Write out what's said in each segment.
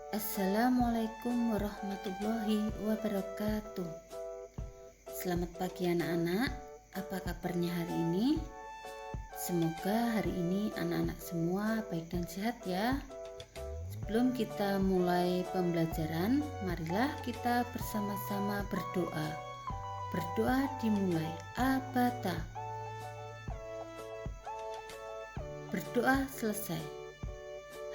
Assalamualaikum warahmatullahi wabarakatuh. Selamat pagi anak-anak, apa kabarnya hari ini? Semoga hari ini anak-anak semua baik dan sehat ya. Sebelum kita mulai pembelajaran, marilah kita bersama-sama berdoa. Berdoa dimulai. Abata. Berdoa selesai.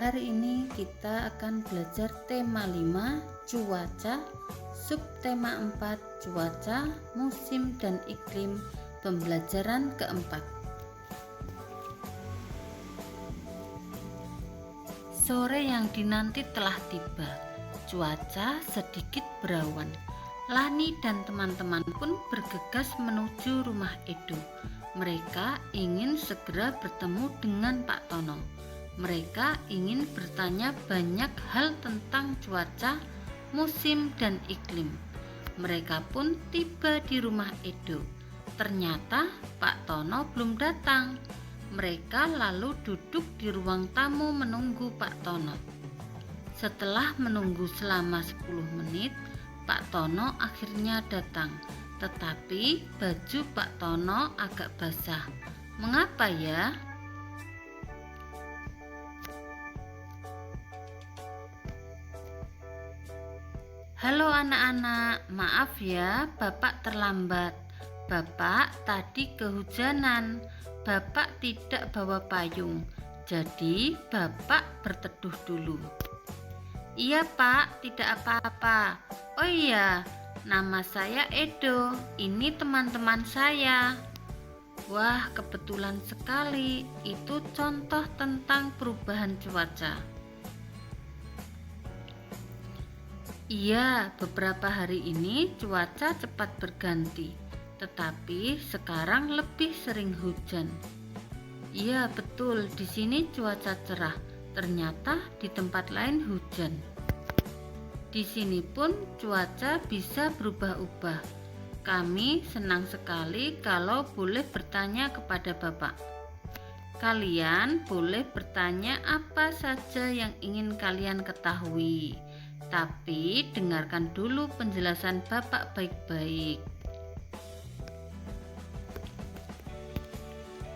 Hari ini kita akan belajar tema 5 cuaca, subtema 4 cuaca, musim dan iklim, pembelajaran keempat. Sore yang dinanti telah tiba, cuaca sedikit berawan. Lani dan teman-teman pun bergegas menuju rumah Edo. Mereka ingin segera bertemu dengan Pak Tono. Mereka ingin bertanya banyak hal tentang cuaca, musim, dan iklim. Mereka pun tiba di rumah Edo. Ternyata Pak Tono belum datang. Mereka lalu duduk di ruang tamu menunggu Pak Tono. Setelah menunggu selama 10 menit, Pak Tono akhirnya datang. Tetapi baju Pak Tono agak basah. Mengapa ya? Halo anak-anak, maaf ya Bapak terlambat. Bapak tadi kehujanan. Bapak tidak bawa payung. Jadi Bapak berteduh dulu. Iya Pak, tidak apa-apa. Oh iya, nama saya Edo. Ini teman-teman saya. Wah, kebetulan sekali. Itu contoh tentang perubahan cuaca. Iya, beberapa hari ini cuaca cepat berganti, tetapi sekarang lebih sering hujan. Iya, betul, di sini cuaca cerah, ternyata di tempat lain hujan. Di sini pun cuaca bisa berubah-ubah. Kami senang sekali kalau boleh bertanya kepada Bapak. Kalian boleh bertanya apa saja yang ingin kalian ketahui. Tapi dengarkan dulu penjelasan Bapak baik-baik.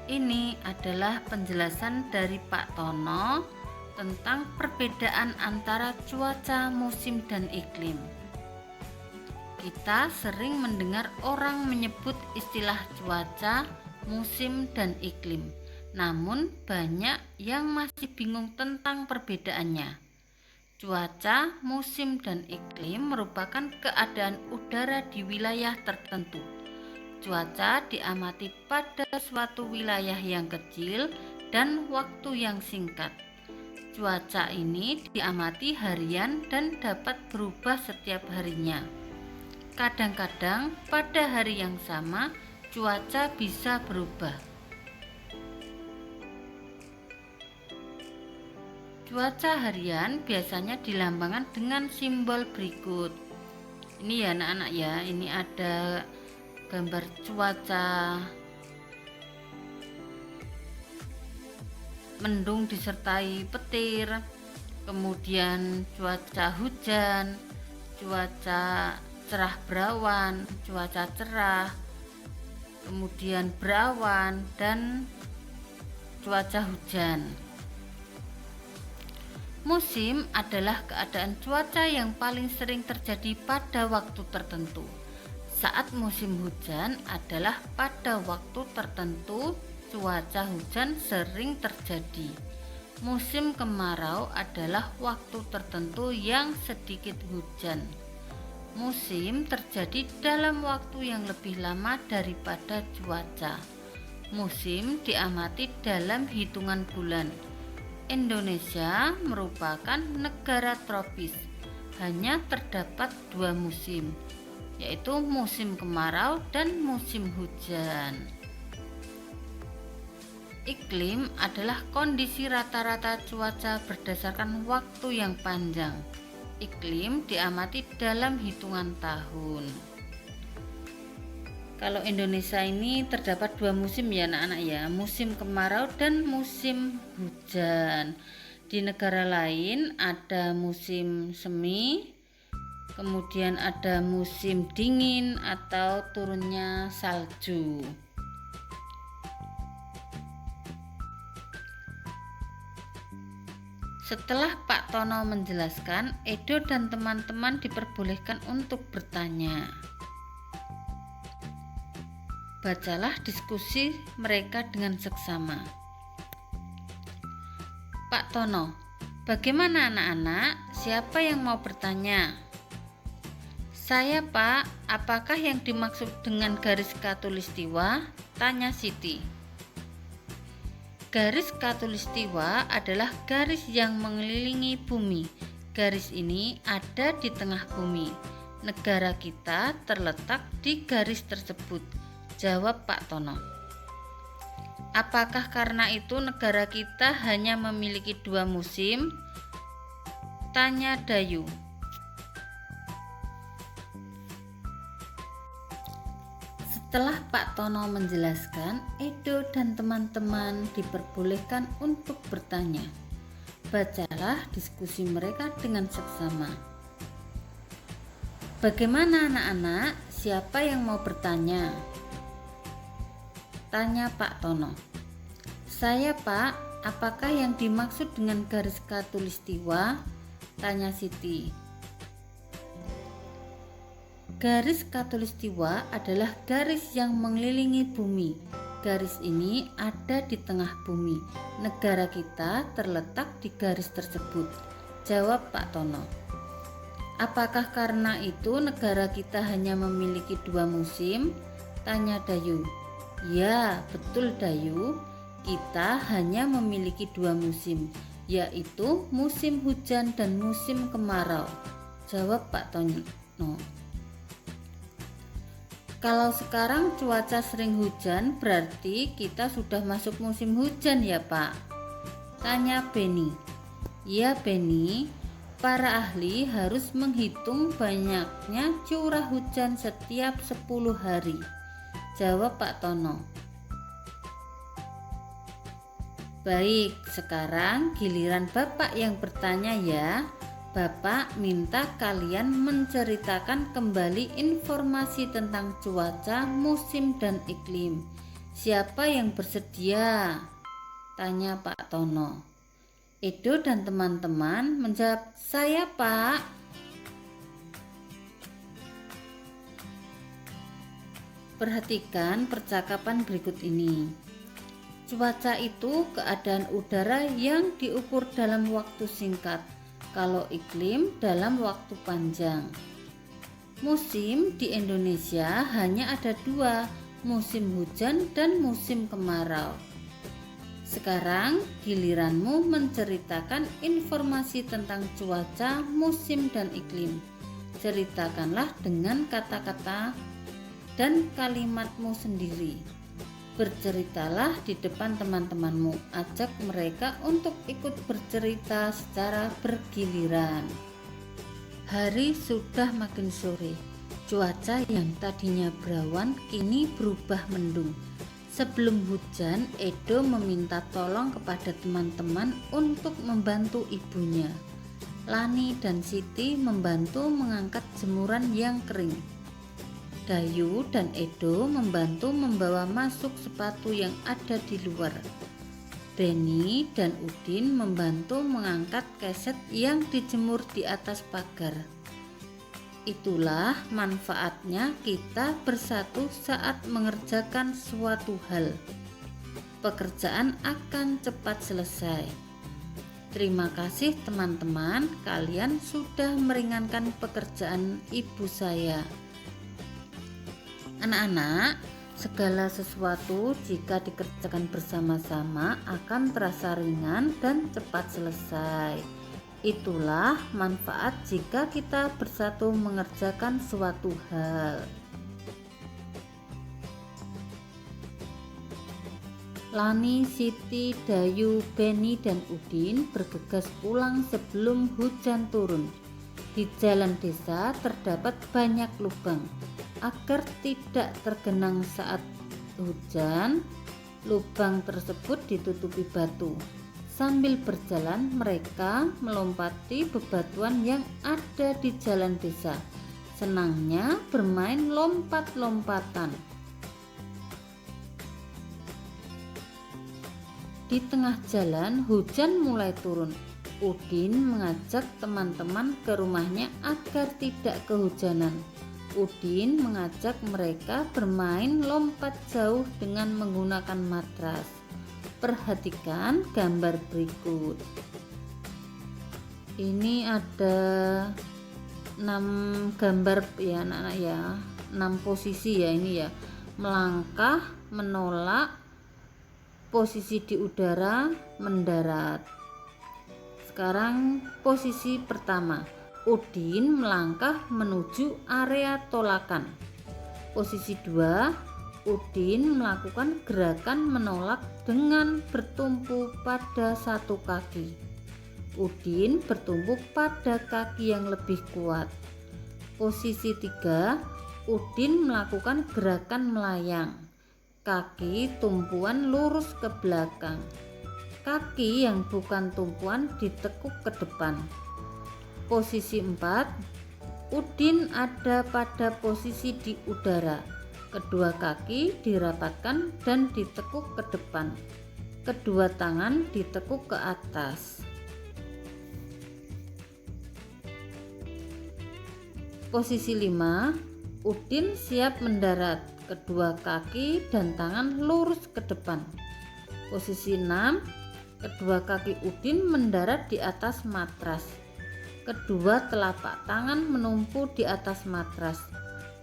Ini adalah penjelasan dari Pak Tono tentang perbedaan antara cuaca, musim, dan iklim. Kita sering mendengar orang menyebut istilah cuaca, musim, dan iklim. Namun banyak yang masih bingung tentang perbedaannya. Cuaca, musim, dan iklim merupakan keadaan udara di wilayah tertentu. Cuaca diamati pada suatu wilayah yang kecil dan waktu yang singkat. Cuaca ini diamati harian dan dapat berubah setiap harinya. Kadang-kadang pada hari yang sama, cuaca bisa berubah. Cuaca harian biasanya dilambangkan dengan simbol berikut. Ini ya anak-anak ya, ini ada gambar cuaca mendung disertai petir, kemudian cuaca hujan, cuaca cerah berawan, cuaca cerah, kemudian berawan, dan cuaca hujan. Musim adalah keadaan cuaca yang paling sering terjadi pada waktu tertentu. Saat musim hujan adalah pada waktu tertentu cuaca hujan sering terjadi. Musim kemarau adalah waktu tertentu yang sedikit hujan. Musim terjadi dalam waktu yang lebih lama daripada cuaca. Musim diamati dalam hitungan bulan. Indonesia merupakan negara tropis. Hanya terdapat 2 musim, yaitu musim kemarau dan musim hujan. Iklim adalah kondisi rata-rata cuaca berdasarkan waktu yang panjang. Iklim diamati dalam hitungan tahun. Kalau Indonesia ini terdapat 2 musim ya anak-anak ya, musim kemarau dan musim hujan. Di negara lain ada musim semi, kemudian ada musim dingin atau turunnya salju. Setelah Pak Tono menjelaskan, Edo dan teman-teman diperbolehkan untuk bertanya. Bacalah diskusi mereka dengan seksama. Pak Tono, bagaimana anak-anak? Siapa yang mau bertanya? Saya, Pak. Apakah yang dimaksud dengan garis khatulistiwa? Tanya Siti. Garis khatulistiwa adalah garis yang mengelilingi bumi. Garis ini ada di tengah bumi. Negara kita terletak di garis tersebut, jawab Pak Tono. Apakah karena itu negara kita hanya memiliki 2 musim? Tanya Dayu. Setelah Pak Tono menjelaskan, Edo dan teman-teman diperbolehkan untuk bertanya. Bacalah diskusi mereka dengan seksama. Bagaimana anak-anak? Siapa yang mau bertanya? Tanya Pak Tono. Saya, Pak. Apakah yang dimaksud dengan garis khatulistiwa? Tanya Siti. Garis khatulistiwa adalah garis yang mengelilingi bumi. Garis ini ada di tengah bumi. Negara kita terletak di garis tersebut, jawab Pak Tono. Apakah karena itu negara kita hanya memiliki 2 musim? Tanya Dayu. Ya, betul Dayu. Kita hanya memiliki 2 musim, yaitu musim hujan dan musim kemarau, jawab Pak Tono. Kalau sekarang cuaca sering hujan, berarti kita sudah masuk musim hujan ya, Pak? Tanya Beni. Ya, Beni. Para ahli harus menghitung banyaknya curah hujan setiap 10 hari, jawab Pak Tono. Baik, sekarang giliran Bapak yang bertanya ya. Bapak minta kalian menceritakan kembali informasi tentang cuaca, musim, dan iklim. Siapa yang bersedia? Tanya Pak Tono. Edo dan teman-teman menjawab, saya Pak. Perhatikan percakapan berikut ini. Cuaca itu keadaan udara yang diukur dalam waktu singkat, kalau iklim dalam waktu panjang. Musim di Indonesia hanya ada 2, musim hujan dan musim kemarau. Sekarang giliranmu menceritakan informasi tentang cuaca, musim, dan iklim. Ceritakanlah dengan kata-kata dan kalimatmu sendiri. Berceritalah di depan teman-temanmu, ajak mereka untuk ikut bercerita secara bergiliran. Hari sudah makin sore. Cuaca yang tadinya berawan kini berubah mendung. Sebelum hujan, Edo meminta tolong kepada teman-teman untuk membantu ibunya. Lani dan Siti membantu mengangkat jemuran yang kering. Dayu dan Edo membantu membawa masuk sepatu yang ada di luar. Beni dan Udin membantu mengangkat keset yang dijemur di atas pagar. Itulah manfaatnya kita bersatu saat mengerjakan suatu hal. Pekerjaan akan cepat selesai. Terima kasih teman-teman, kalian sudah meringankan pekerjaan ibu saya. Anak-anak, segala sesuatu jika dikerjakan bersama-sama akan terasa ringan dan cepat selesai. Itulah manfaat jika kita bersatu mengerjakan suatu hal. Lani, Siti, Dayu, Beni, dan Udin bergegas pulang sebelum hujan turun. Di jalan desa terdapat banyak lubang. Agar tidak tergenang saat hujan, lubang tersebut ditutupi batu. Sambil berjalan, mereka melompati bebatuan yang ada di jalan desa. Senangnya bermain lompat-lompatan. Di tengah jalan, hujan mulai turun. Udin mengajak teman-teman ke rumahnya agar tidak kehujanan. Udin mengajak mereka bermain lompat jauh dengan menggunakan matras. Perhatikan gambar berikut. Ini ada 6 gambar ya anak-anak ya, 6 posisi ya ini ya. Melangkah, menolak, posisi di udara, mendarat. Sekarang posisi pertama, Udin melangkah menuju area tolakan. Posisi 2, Udin melakukan gerakan menolak dengan bertumpu pada satu kaki. Udin bertumpu pada kaki yang lebih kuat. Posisi 3, Udin melakukan gerakan melayang. Kaki tumpuan lurus ke belakang. Kaki yang bukan tumpuan ditekuk ke depan. Posisi 4, Udin ada pada posisi di udara. Kedua kaki dirapatkan dan ditekuk ke depan. Kedua tangan ditekuk ke atas. Posisi 5, Udin siap mendarat. Kedua kaki dan tangan lurus ke depan. Posisi 6, kedua kaki Udin mendarat di atas matras. Kedua telapak tangan menumpu di atas matras.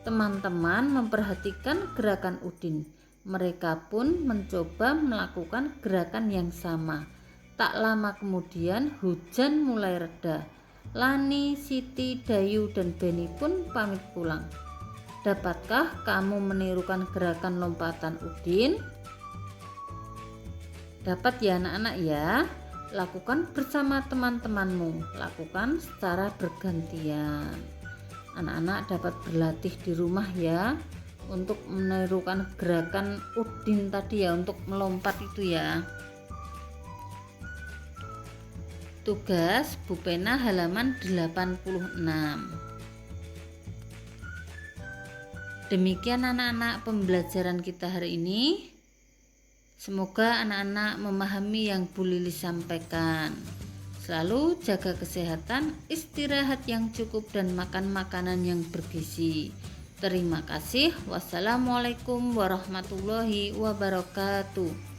Teman-teman memperhatikan gerakan Udin. Mereka pun mencoba melakukan gerakan yang sama. Tak lama kemudian hujan mulai reda. Lani, Siti, Dayu, dan Beni pun pamit pulang. Dapatkah kamu menirukan gerakan lompatan Udin? Dapat ya anak-anak ya. Lakukan bersama teman-temanmu. Lakukan secara bergantian. Anak-anak dapat berlatih di rumah ya untuk menirukan gerakan Udin tadi ya, untuk melompat itu ya. Tugas Bu Pena halaman 86. Demikian anak-anak pembelajaran kita hari ini. Semoga anak-anak memahami yang Bu Lili sampaikan. Selalu jaga kesehatan, istirahat yang cukup, dan makan makanan yang bergizi. Terima kasih. Wassalamualaikum warahmatullahi wabarakatuh.